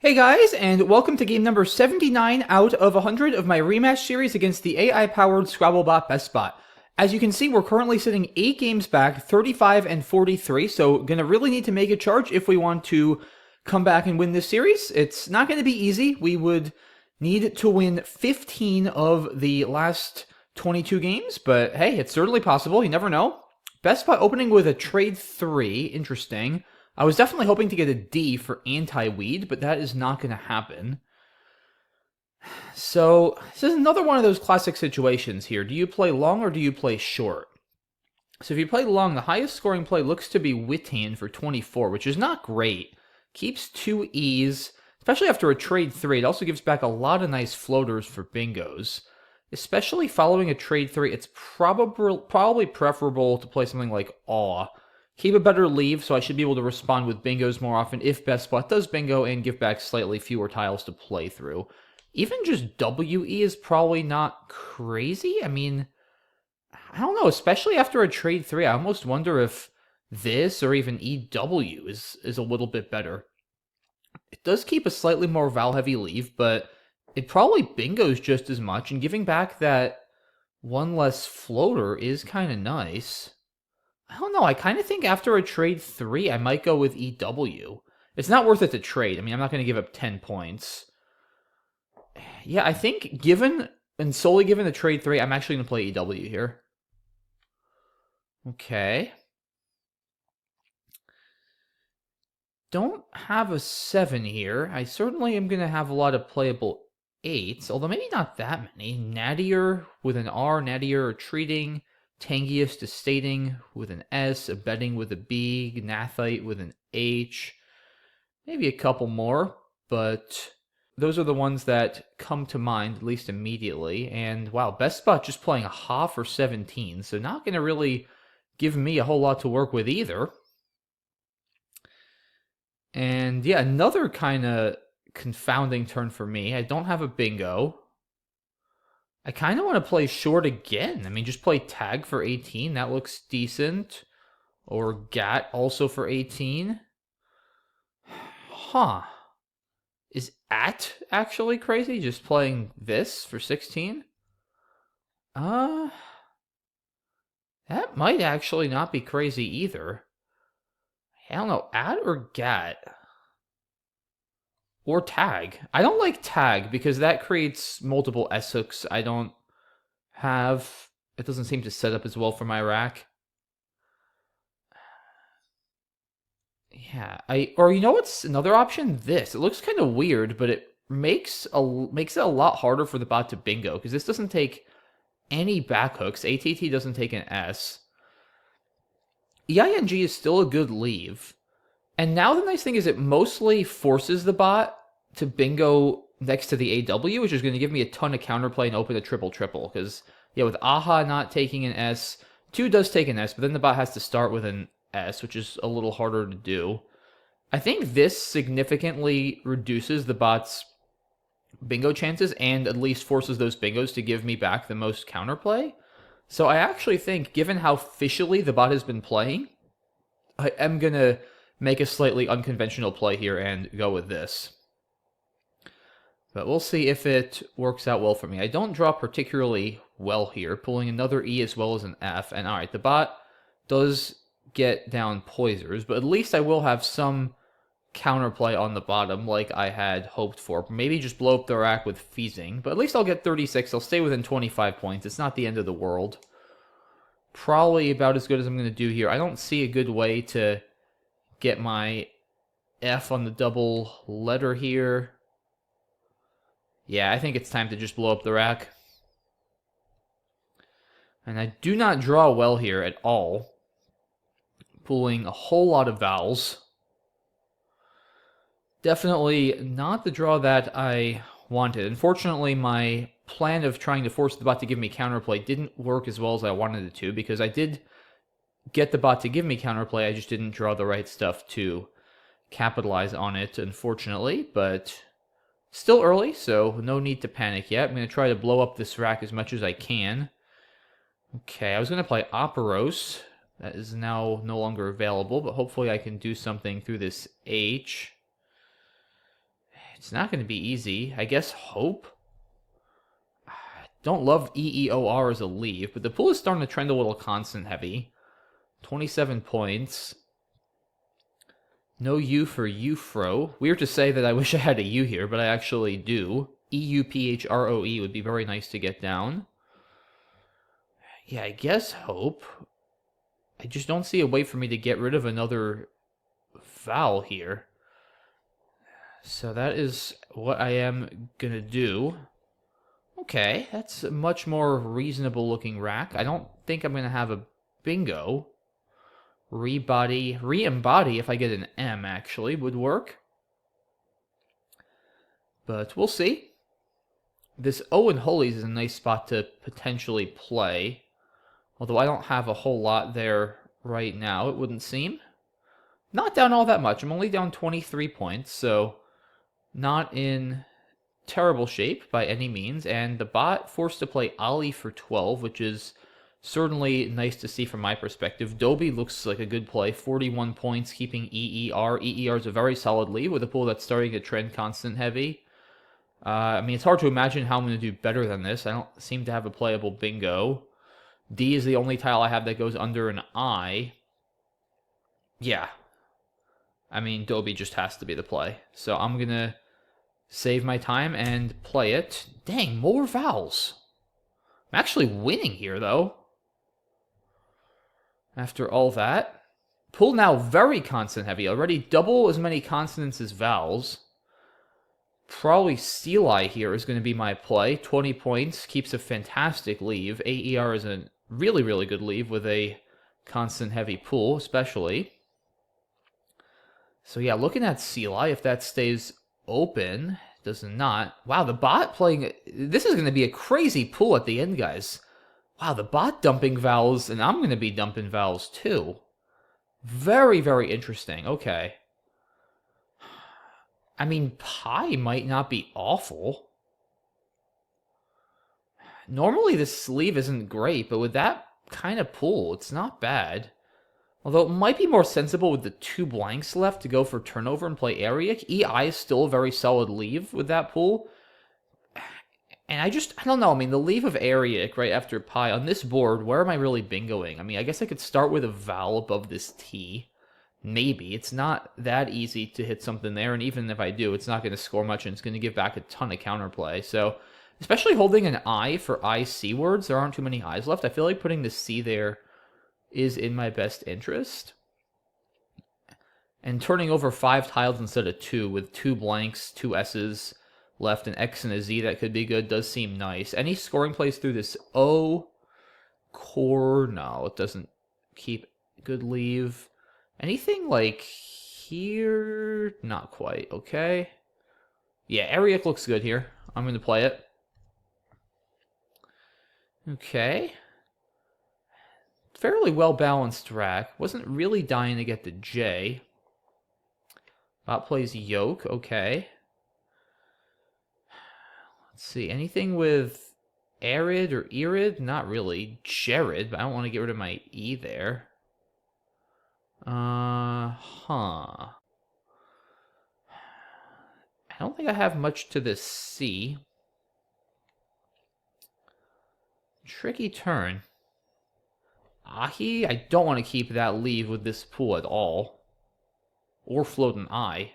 Hey guys, and welcome to game number 79 out of 100 of my rematch series against the AI-powered Scrabble BestBot. As you can see, we're currently sitting 8 games back, 35 and 43, so gonna really need to make a charge if we want to come back and win this series. It's not gonna be easy. We would need to win 15 of the last 22 games, but hey, it's certainly possible. You never know. BestBot opening with a trade 3, interesting. I was definitely hoping to get a D for anti-weed, but that is not going to happen. So, this is another one of those classic situations here. Do you play long or do you play short? So if you play long, the highest scoring play looks to be Wittan for 24, which is not great. Keeps 2 E's, especially after a trade 3. It also gives back a lot of nice floaters for bingos. Especially following a trade 3, it's probably preferable to play something like Awe. Keep a better leave, so I should be able to respond with bingos more often if BestBot does bingo and give back slightly fewer tiles to play through. Even just WE is probably not crazy. I mean, I don't know, especially after a trade 3, I almost wonder if this or even EW is a little bit better. It does keep a slightly more Val-heavy leave, but it probably bingos just as much, and giving back that one less floater is kind of nice. I don't know. I kind of think after a trade 3, I might go with EW. It's not worth it to trade. I mean, I'm not going to give up 10 points. Yeah, I think given, and solely given the trade 3, I'm actually going to play EW here. Okay. Don't have a 7 here. I certainly am going to have a lot of playable 8s, although maybe not that many. Nattier with an R, Nattier retreating. Tangiest Estating with an S, Abetting with a B, Gnathite with an H, maybe a couple more, but those are the ones that come to mind, at least immediately. And wow, BestBot just playing a Ha for 17, so not going to really give me a whole lot to work with either. And yeah, another kind of confounding turn for me. I don't have a bingo. I kind of want to play short again. I mean, just play tag for 18. That looks decent. Or GAT also for 18. Huh. Is at actually crazy? Just playing this for 16? That might actually not be crazy either. I don't know. At or GAT? Or tag. I don't like tag because that creates multiple S hooks I don't have. It doesn't seem to set up as well for my rack. Yeah, or you know what's another option? This. It looks kind of weird, but it makes it a lot harder for the bot to bingo because this doesn't take any back hooks. ATT doesn't take an S. EING is still a good leave. And now the nice thing is it mostly forces the bot to bingo next to the AW, which is going to give me a ton of counterplay and open a triple-triple. Because, yeah, with AHA not taking an S, 2 does take an S, but then the bot has to start with an S, which is a little harder to do. I think this significantly reduces the bot's bingo chances and at least forces those bingos to give me back the most counterplay. So I actually think, given how fishily the bot has been playing, I am going to make a slightly unconventional play here and go with this. But we'll see if it works out well for me. I don't draw particularly well here, pulling another E as well as an F. And alright, the bot does get down poisers, but at least I will have some counterplay on the bottom like I had hoped for. Maybe just blow up the rack with feasing, but at least I'll get 36. I'll stay within 25 points. It's not the end of the world. Probably about as good as I'm going to do here. I don't see a good way to get my F on the double letter here. Yeah, I think it's time to just blow up the rack. And I do not draw well here at all. Pulling a whole lot of vowels. Definitely not the draw that I wanted. Unfortunately, my plan of trying to force the bot to give me counterplay didn't work as well as I wanted it to, because I did get the bot to give me counterplay, I just didn't draw the right stuff to capitalize on it, unfortunately, but still early, so no need to panic yet. I'm going to try to blow up this rack as much as I can. Okay, I was going to play Operos. That is now no longer available, but hopefully I can do something through this H. It's not going to be easy. I guess hope. Don't love EEOR as a leave, but the pool is starting to trend a little constant heavy. 27 points. No U for Ufro. Weird to say that I wish I had a U here, but I actually do. EUPHROE would be very nice to get down. Yeah, I guess hope. I just don't see a way for me to get rid of another vowel here. So that is what I am going to do. Okay, that's a much more reasonable looking rack. I don't think I'm going to have a bingo. Re-embody if I get an M actually would work. But we'll see. This Owen Holy's is a nice spot to potentially play. Although I don't have a whole lot there right now, it wouldn't seem. Not down all that much. I'm only down 23 points, so not in terrible shape by any means. And the bot forced to play Ali for 12, which is certainly nice to see from my perspective. Dobie looks like a good play. 41 points, keeping EER. EER is a very solid lead with a pool that's starting to trend constant heavy. I mean, it's hard to imagine how I'm going to do better than this. I don't seem to have a playable bingo. D is the only tile I have that goes under an I. Yeah. I mean, Dobie just has to be the play. So I'm going to save my time and play it. Dang, more vowels. I'm actually winning here, though. After all that. Pool now very consonant heavy. Already double as many consonants as vowels. Probably cede here is going to be my play. 20 points. Keeps a fantastic leave. AER is a really, really good leave with a constant heavy pool, especially. So yeah, looking at cede, if that stays open, does not. Wow, the bot playing... This is going to be a crazy pool at the end, guys. Wow, the bot dumping vowels, and I'm going to be dumping vowels too. Very, very interesting. Okay. I mean, pi might not be awful. Normally this sleeve isn't great, but with that kind of pool, it's not bad. Although it might be more sensible with the 2 blanks left to go for turnover and play Ariak. EI is still a very solid leave with that pool. And I don't know. I mean, the leave of Ariak right after pi on this board, where am I really bingoing? I mean, I guess I could start with a vowel above this T. Maybe. It's not that easy to hit something there, and even if I do, it's not going to score much, and it's going to give back a ton of counterplay. So, especially holding an I for IC words, there aren't too many I's left. I feel like putting the C there is in my best interest. And turning over 5 tiles instead of 2, with 2 blanks, 2 S's left, an X and a Z that could be good, does seem nice. Any scoring plays through this O core? No, it doesn't keep good leave. Anything like here? Not quite, okay. Yeah, Ariak looks good here. I'm going to play it. Okay. Fairly well-balanced rack. Wasn't really dying to get the J. Bot plays yoke, okay. Let's see, anything with arid or irid? Not really. Jared, but I don't want to get rid of my E there. I don't think I have much to this C. Tricky turn. Ahi? I don't want to keep that leave with this pool at all. Or float an I.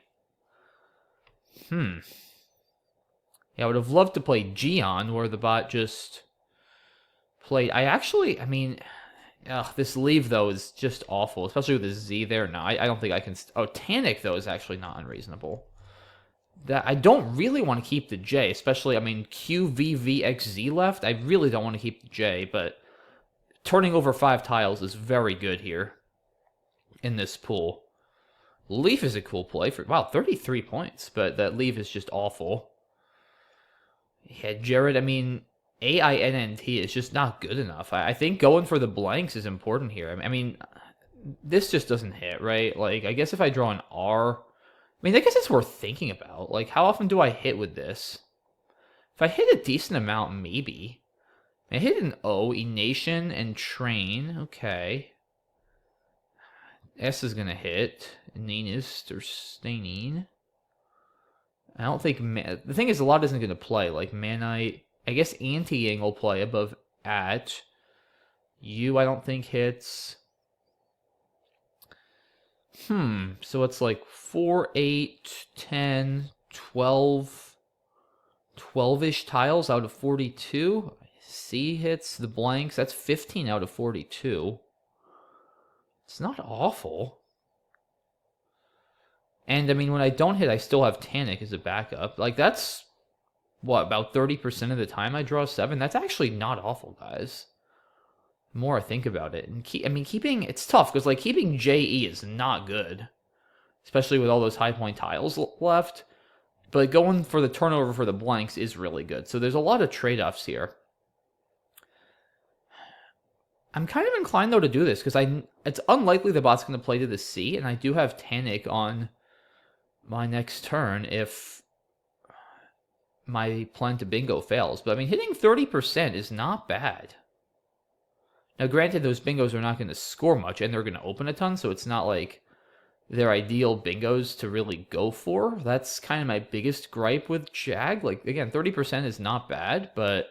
Yeah, I would have loved to play Gion, where the bot just played... I mean... this leave, though, is just awful. Especially with the Z there. No, I don't think I can... Oh, Tannic, though, is actually not unreasonable. That I don't really want to keep the J, especially, I mean, QVVXZ left. I really don't want to keep the J, but turning over 5 tiles is very good here in this pool. Leaf is a cool play for... Wow, 33 points, but that leaf is just awful. Yeah, Jared, I mean... AINNT is just not good enough. I think going for the blanks is important here. I mean, this just doesn't hit, right? Like, I guess if I draw an R... I mean, I guess it's worth thinking about. Like, how often do I hit with this? If I hit a decent amount, maybe. I hit an O, Enation, and Train. Okay. S is going to hit. Nanist or Stainin. I don't think... The thing is, a lot isn't going to play. Like, Manite... I guess Anti-Yang will play above at. I don't think hits. So it's like 4, 8, 10, 12... 12-ish tiles out of 42. C hits the blanks. That's 15 out of 42. It's not awful. And, I mean, when I don't hit, I still have Tannic as a backup. Like, that's, what, about 30% of the time I draw 7? That's actually not awful, guys. The more I think about it. And keeping... It's tough, because, like, keeping JE is not good. Especially with all those high point tiles left. But going for the turnover for the blanks is really good. So there's a lot of trade-offs here. I'm kind of inclined, though, to do this, because it's unlikely the bot's going to play to the C, and I do have Tannic on my next turn if my plan to bingo fails. But, I mean, hitting 30% is not bad. Now, granted, those bingos are not going to score much, and they're going to open a ton, so it's not like they're ideal bingos to really go for. That's kind of my biggest gripe with Jag. Like, again, 30% is not bad, but...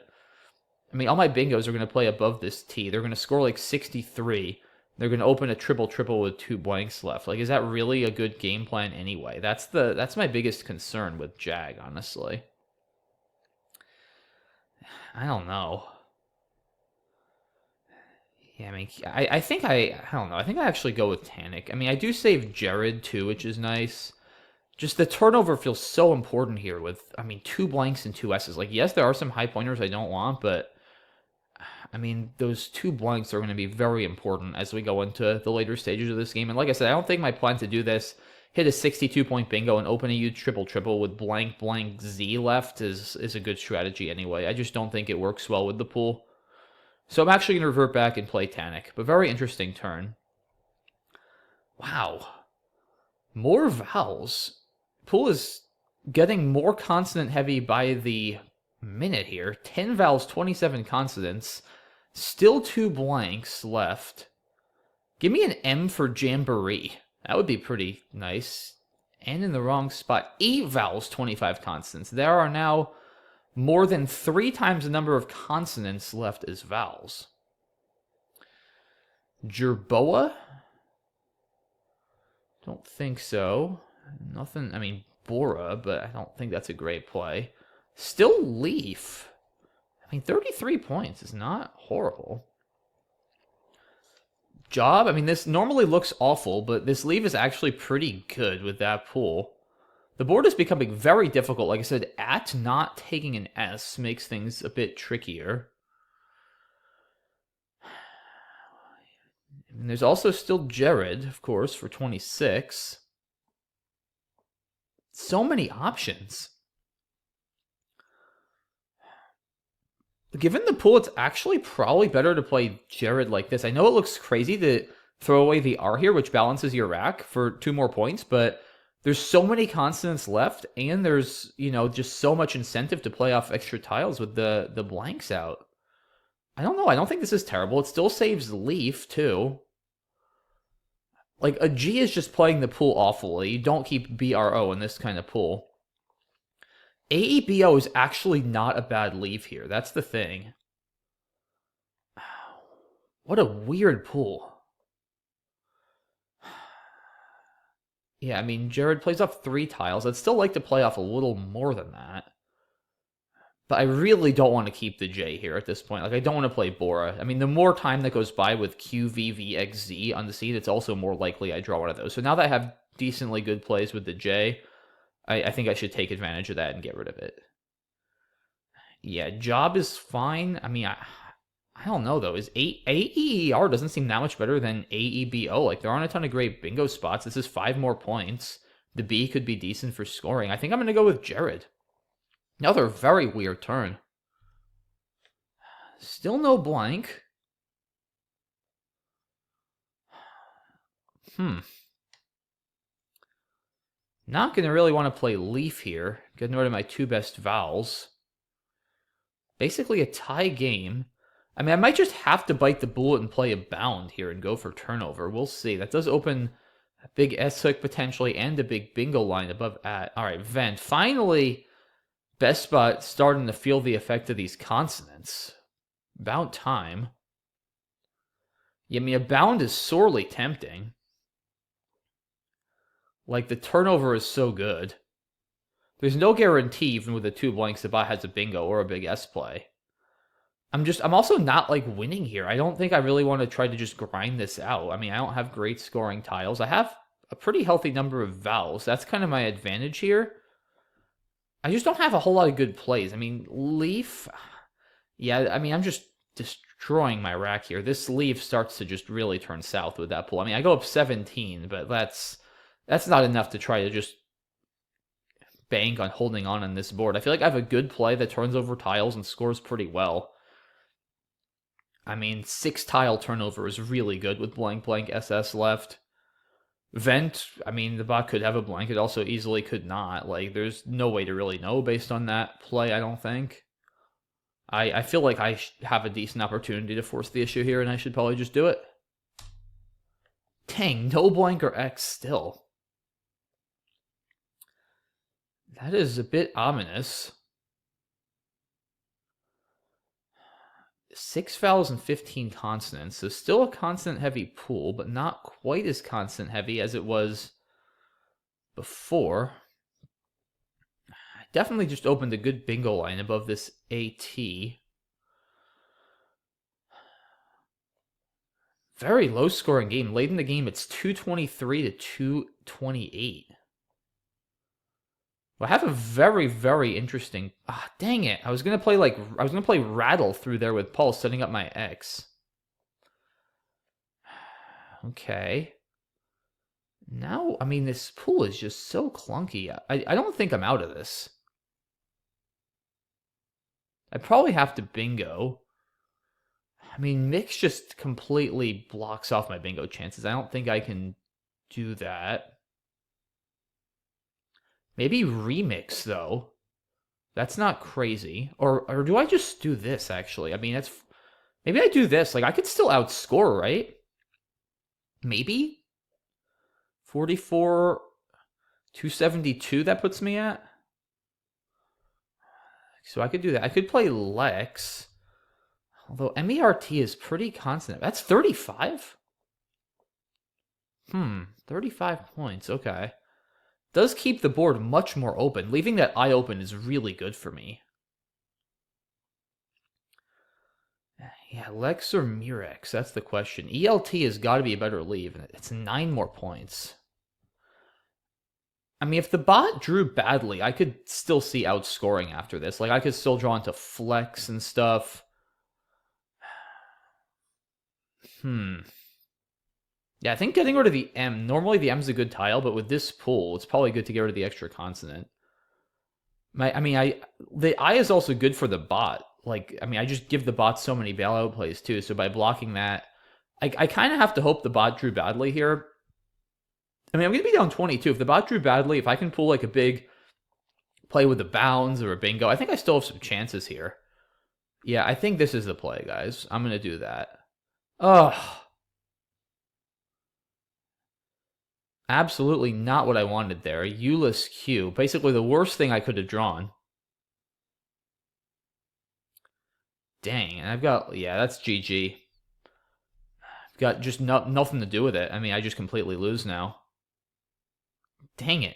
I mean, all my bingos are going to play above this T. They're going to score like 63. They're going to open a triple-triple with 2 blanks left. Like, is that really a good game plan anyway? That's my biggest concern with Jag, honestly. I don't know. Yeah, I mean, I think I don't know. I think I actually go with Tannic. I mean, I do save Jared, too, which is nice. Just the turnover feels so important here with, I mean, 2 blanks and 2 S's. Like, yes, there are some high pointers I don't want, but... I mean, those 2 blanks are going to be very important as we go into the later stages of this game. And like I said, I don't think my plan to do this, hit a 62-point bingo and open a huge triple-triple with blank Z left is a good strategy anyway. I just don't think it works well with the pool. So I'm actually going to revert back and play Tannic. But very interesting turn. Wow. More vowels. Pool is getting more consonant heavy by the minute here. 10 vowels, 27 consonants. Still 2 blanks left. Give me an M for Jamboree. That would be pretty nice. And in the wrong spot. 8 vowels, 25 consonants. There are now more than 3 times the number of consonants left as vowels. Jerboa? Don't think so. Nothing, I mean, Bora, but I don't think that's a great play. Still Leaf. I mean, 33 points is not horrible. Job, I mean, this normally looks awful, but this leave is actually pretty good with that pool. The board is becoming very difficult. Like I said, at not taking an S makes things a bit trickier. And there's also still Jared, of course, for 26. So many options. Given the pool, it's actually probably better to play Jared like this. I know it looks crazy to throw away the R here, which balances your rack for 2 more points, but there's so many consonants left, and there's, you know, just so much incentive to play off extra tiles with the blanks out. I don't know. I don't think this is terrible. It still saves Leaf, too. Like, a G is just playing the pool awfully. You don't keep BRO in this kind of pool. AEBO is actually not a bad leave here. That's the thing. What a weird pool. Yeah, I mean, Jared plays off 3 tiles. I'd still like to play off a little more than that. But I really don't want to keep the J here at this point. Like, I don't want to play Bora. I mean, the more time that goes by with QVVXZ on the seed, it's also more likely I draw one of those. So now that I have decently good plays with the J, I think I should take advantage of that and get rid of it. Yeah, Job is fine. I mean, I don't know, though. Is AER doesn't seem that much better than AEBO. Like, there aren't a ton of great bingo spots. This is 5 more points. The B could be decent for scoring. I think I'm going to go with Jared. Another very weird turn. Still no blank. Not going to really want to play Leaf here. Getting rid of my 2 best vowels. Basically a tie game. I mean, I might just have to bite the bullet and play a bound here and go for turnover. We'll see. That does open Big S hook potentially, and a big bingo line above at. All right, vent. Finally, BestBot starting to feel the effect of these consonants. About time. Yeah, I mean, a bound is sorely tempting. Like, the turnover is so good. There's no guarantee, even with the 2 blanks, the bot has a bingo or a big S play. I'm also not, like, winning here. I don't think I really want to try to just grind this out. I mean, I don't have great scoring tiles. I have a pretty healthy number of vowels. That's kind of my advantage here. I just don't have a whole lot of good plays. I mean, Leaf... Yeah, I mean, I'm just destroying my rack here. This Leaf starts to just really turn south with that pull. I mean, I go up 17, but that's not enough to try to just bank on holding on this board. I feel like I have a good play that turns over tiles and scores pretty well. I mean, 6 tile turnover is really good with blank blank SS left. Vent, I mean, the bot could have a blank. It also easily could not. Like, there's no way to really know based on that play, I don't think. I feel like I have a decent opportunity to force the issue here, and I should probably just do it. Dang, no blank or X still. That is a bit ominous. 6 vowels and 15 consonants, so still a consonant-heavy pool, but not quite as consonant-heavy as it was before. I definitely just opened a good bingo line above this AT. Very low-scoring game. Late in the game, it's 223 to 228. Well, I have a very, very interesting... Ah, dang it. I was going to play Rattle through there with Pulse, setting up my X. Okay. Now, I mean, this pool is just so clunky. I don't think I'm out of this. I probably have to bingo. I mean, Mix just completely blocks off my bingo chances. I don't think I can do that. Maybe Remix, though. That's not crazy. Or do I just do this, actually? I mean, that's... Maybe I do this. Like, I could still outscore, right? Maybe? 44... 272 that puts me at? So I could do that. I could play Lex. Although MERT is pretty constant. That's 35? 35 points. Okay. Does keep the board much more open. Leaving that eye open is really good for me. Yeah, Lex or Murex? That's the question. ELT has got to be a better leave, and it's 9 more points. I mean, if the bot drew badly, I could still see outscoring after this. Like, I could still draw into Flex and stuff. Yeah, I think getting rid of the M... Normally, the M's a good tile, but with this pool, it's probably good to get rid of the extra consonant. The I is also good for the bot. Like, I mean, I just give the bot so many bailout plays, too, so by blocking that... I kind of have to hope the bot drew badly here. I mean, I'm going to be down 22. If the bot drew badly, if I can pull, like, a big play with the bounds or a bingo, I think I still have some chances here. Yeah, I think this is the play, guys. I'm going to do that. Ugh. Absolutely not what I wanted there. Euless Q. Basically the worst thing I could have drawn. Dang, and I've got... Yeah, that's GG. I've got just nothing to do with it. I mean, I just completely lose now. Dang it.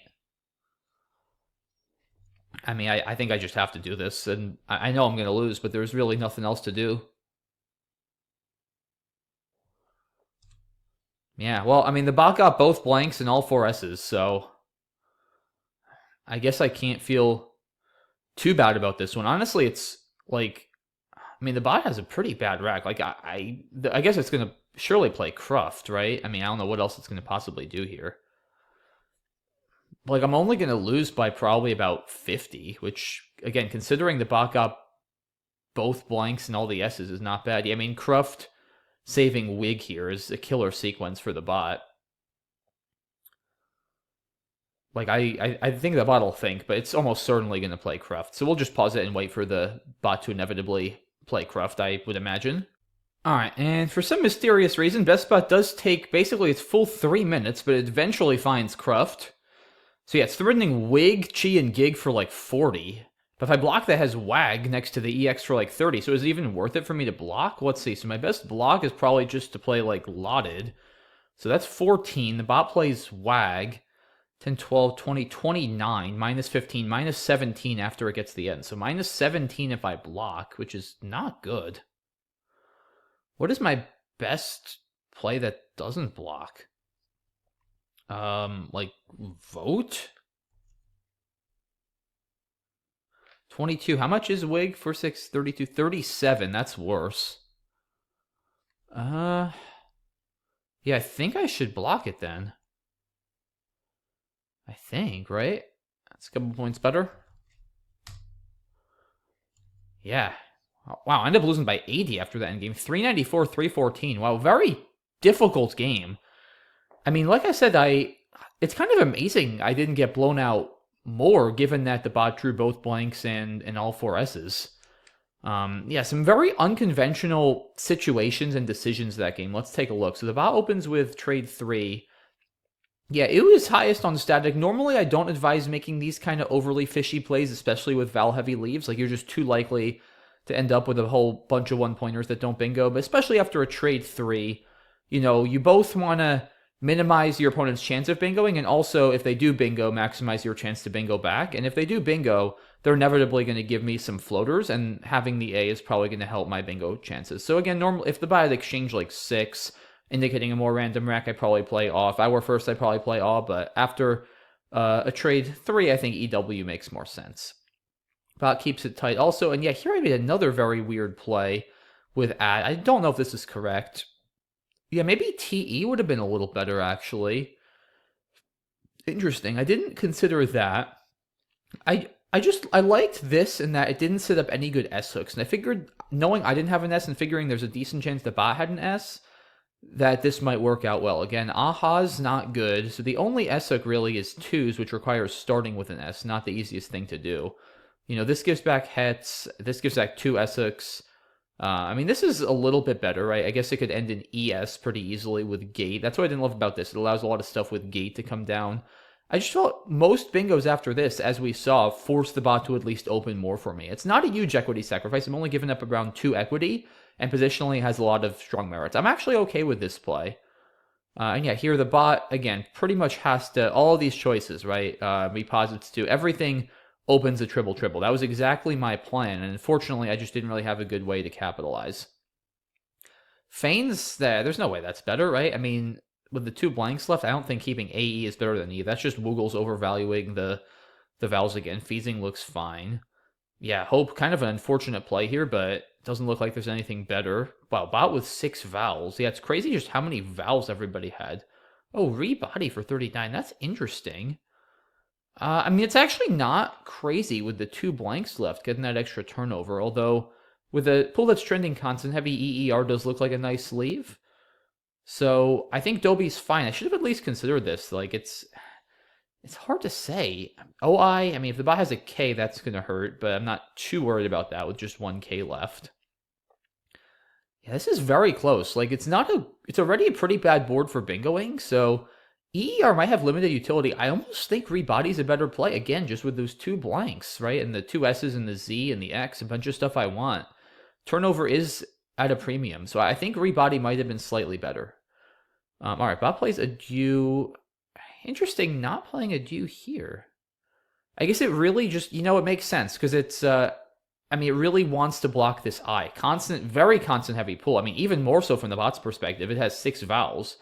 I mean, I think I just have to do this, and I know I'm going to lose, but there's really nothing else to do. Yeah, well, I mean, the bot got both blanks and all 4 S's, so... I guess I can't feel too bad about this one. Honestly, it's, like... I mean, the bot has a pretty bad rack. Like, I guess it's going to surely play Cruft, right? I mean, I don't know what else it's going to possibly do here. Like, I'm only going to lose by probably about 50, which, again, considering the bot got both blanks and all the S's is not bad. Yeah, I mean, Cruft saving Wig here is a killer sequence for the bot. Like, I think the bot will think, but it's almost certainly going to play Cruft. So we'll just pause it and wait for the bot to inevitably play Cruft, I would imagine. All right, and for some mysterious reason, BestBot does take basically its full 3 minutes, but it eventually finds Cruft. So yeah, it's threatening Wig, Chi, and Gig for like 40. But if I block that, has Wag next to the EX for like 30. So is it even worth it for me to block? Let's see. So my best block is probably just to play like Lotted. So that's 14. The bot plays Wag. 10, 12, 20, 29, minus 15, minus 17 after it gets the end. So minus 17 if I block, which is not good. What is my best play that doesn't block? Like vote? 22. How much is Wig for 6? 32. 37. That's worse. Yeah, I think I should block it then. I think, right? That's a couple points better. Yeah. Wow, I ended up losing by 80 after that endgame. 394, 314. Wow, very difficult game. I mean, like I said, it's kind of amazing I didn't get blown out more, given that the bot drew both blanks and all four S's. Yeah, some very unconventional situations and decisions that game. Let's take a look. So the bot opens with trade 3. Yeah, it was highest on static. Normally, I don't advise making these kind of overly fishy plays, especially with Val-heavy leaves. Like, you're just too likely to end up with a whole bunch of one-pointers that don't bingo. But especially after a trade 3, you both want to minimize your opponent's chance of bingoing, and also, if they do bingo, maximize your chance to bingo back. And if they do bingo, they're inevitably going to give me some floaters, and having the A is probably going to help my bingo chances. So again, if the bot had exchange like 6, indicating a more random rack, I probably play off. If I were first, I probably play all, but after a trade 3, I think EW makes more sense. Bot keeps it tight also, and yeah, here I made another very weird play with add. I don't know if this is correct. Yeah, maybe TE would have been a little better, actually. Interesting. I didn't consider that. I liked this in that it didn't set up any good S hooks, and I figured, knowing I didn't have an S and figuring there's a decent chance the bot had an S, that this might work out well. Again, Aha's not good, so the only S hook really is 2s, which requires starting with an S, not the easiest thing to do. This gives back hets, this gives back 2 S hooks. I mean, this is a little bit better, right? I guess it could end in ES pretty easily with gate. That's what I didn't love about this. It allows a lot of stuff with gate to come down. I just felt most bingos after this, as we saw, forced the bot to at least open more for me. It's not a huge equity sacrifice. I'm only giving up around 2 equity, and positionally has a lot of strong merits. I'm actually okay with this play. And yeah, here the bot, again, pretty much has to, all of these choices, right? Reposits to everything opens a triple. That was exactly my plan, and unfortunately, I just didn't really have a good way to capitalize. Feigns, there's no way that's better, right? I mean, with the 2 blanks left, I don't think keeping AE is better than E. That's just Woogles overvaluing the vowels again. Feasing looks fine. Yeah, Hope, kind of an unfortunate play here, but doesn't look like there's anything better. Wow, bot with 6 vowels. Yeah, it's crazy just how many vowels everybody had. Oh, rebody for 39. That's interesting. I mean, it's actually not crazy with the 2 blanks left, getting that extra turnover, although with a pool that's trending constant, heavy EER does look like a nice leave. So I think Dobie's fine. I should have at least considered this. Like, it's hard to say. OI, I mean, if the bot has a K, that's going to hurt, but I'm not too worried about that with just 1 K left. Yeah, this is very close. Like, it's already a pretty bad board for bingoing, so EER might have limited utility. I almost think Rebody's a better play, again, just with those 2 blanks, right? And the 2 S's and the Z and the X, a bunch of stuff I want. Turnover is at a premium, so I think Rebody might have been slightly better. All right, bot plays Adieu. Interesting, not playing Adieu here. I guess it really just, it makes sense, because it's, I mean, it really wants to block this I. Constant, very constant heavy pool. I mean, even more so from the bot's perspective. It has 6 vowels.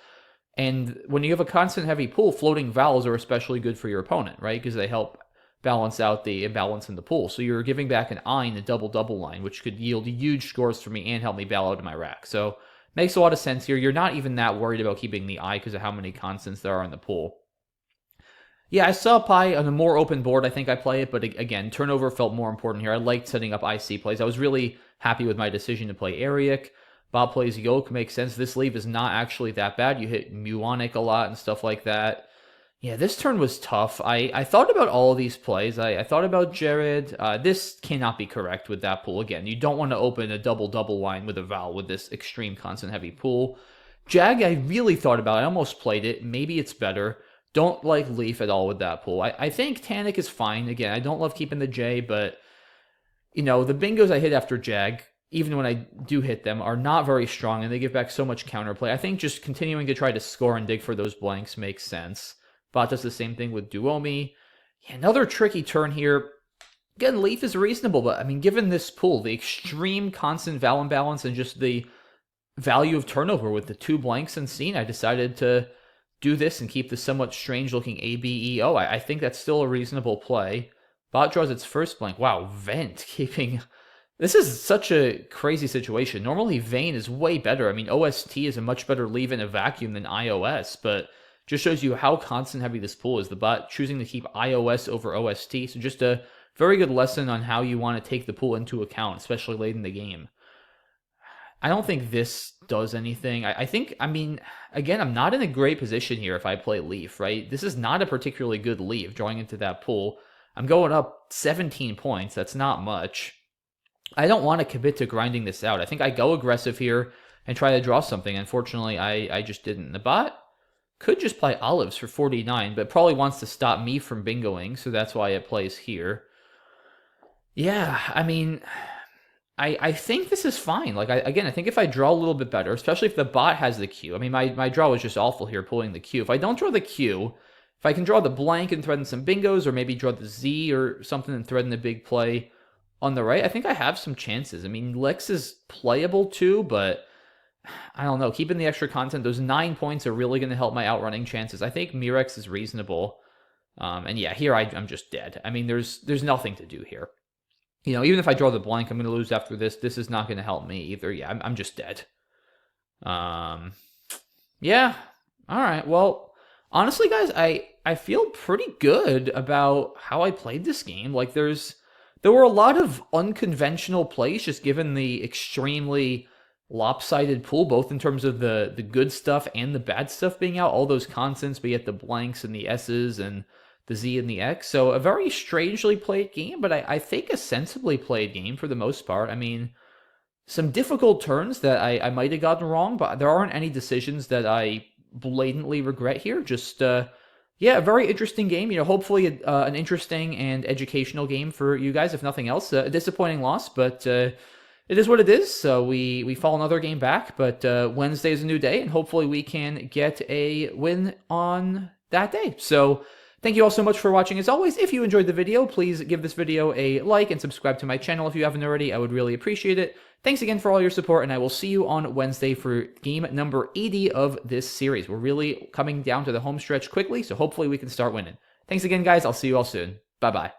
And when you have a constant heavy pool, floating vowels are especially good for your opponent, right? Because they help balance out the imbalance in the pool. So you're giving back an I in a double-double line, which could yield huge scores for me and help me bail out of my rack. So makes a lot of sense here. You're not even that worried about keeping the I because of how many constants there are in the pool. Yeah, I saw Pi on a more open board. I think I play it, but again, turnover felt more important here. I liked setting up IC plays. I was really happy with my decision to play Ariak. Bob plays Yoke, makes sense. This leave is not actually that bad. You hit Muonic a lot and stuff like that. Yeah, this turn was tough. I thought about all of these plays. I thought about Jared. This cannot be correct with that pool. Again, you don't want to open a double-double line with a vowel with this extreme consonant-heavy pool. Jag, I really thought about. I almost played it. Maybe it's better. Don't like Leaf at all with that pool. I think Tannic is fine. Again, I don't love keeping the J, but, you know, the bingos I hit after Jag, even when I do hit them, are not very strong, and they give back so much counterplay. I think just continuing to try to score and dig for those blanks makes sense. Bot does the same thing with Duomi. Yeah, another tricky turn here. Again, Leaf is reasonable, but I mean, given this pool, the extreme constant vowel imbalance and just the value of turnover with the 2 blanks and scene, I decided to do this and keep the somewhat strange looking ABEO. I think that's still a reasonable play. Bot draws its first blank. Wow, Vent keeping... This is such a crazy situation. Normally, Vane is way better. I mean, OST is a much better leave in a vacuum than iOS, but just shows you how constant heavy this pool is. The bot choosing to keep iOS over OST, so just a very good lesson on how you want to take the pool into account, especially late in the game. I don't think this does anything. I think, I mean, again, I'm not in a great position here if I play Leaf, right? This is not a particularly good Leaf drawing into that pool. I'm going up 17 points. That's not much. I don't want to commit to grinding this out. I think I go aggressive here and try to draw something. Unfortunately, I just didn't. The bot could just play Olives for 49, but probably wants to stop me from bingoing, so that's why it plays here. Yeah, I mean, I think this is fine. Like, again, I think if I draw a little bit better, especially if the bot has the Q. I mean, my draw was just awful here, pulling the Q. If I don't draw the Q, if I can draw the blank and threaten some bingos, or maybe draw the Z or something and threaten a big play on the right, I think I have some chances. I mean, Lex is playable too, but I don't know. Keeping the extra content, those 9 points are really going to help my outrunning chances. I think Mirex is reasonable. And yeah, here I'm just dead. I mean, there's nothing to do here. You know, even if I draw the blank, I'm going to lose after this. This is not going to help me either. Yeah, I'm just dead. Yeah. All right. Well, honestly, guys, I feel pretty good about how I played this game. Like, there were a lot of unconventional plays, just given the extremely lopsided pool, both in terms of the good stuff and the bad stuff being out. All those constants, be it the blanks and the S's and the Z and the X. So a very strangely played game, but I think a sensibly played game for the most part. I mean, some difficult turns that I might have gotten wrong, but there aren't any decisions that I blatantly regret here. Just, yeah, a very interesting game. You know, hopefully an interesting and educational game for you guys, if nothing else. A disappointing loss, but it is what it is. So we fall another game back, but Wednesday is a new day, and hopefully we can get a win on that day. So thank you all so much for watching. As always, if you enjoyed the video, please give this video a like and subscribe to my channel if you haven't already. I would really appreciate it. Thanks again for all your support, and I will see you on Wednesday for game number 80 of this series. We're really coming down to the home stretch quickly, so hopefully we can start winning. Thanks again, guys. I'll see you all soon. Bye-bye.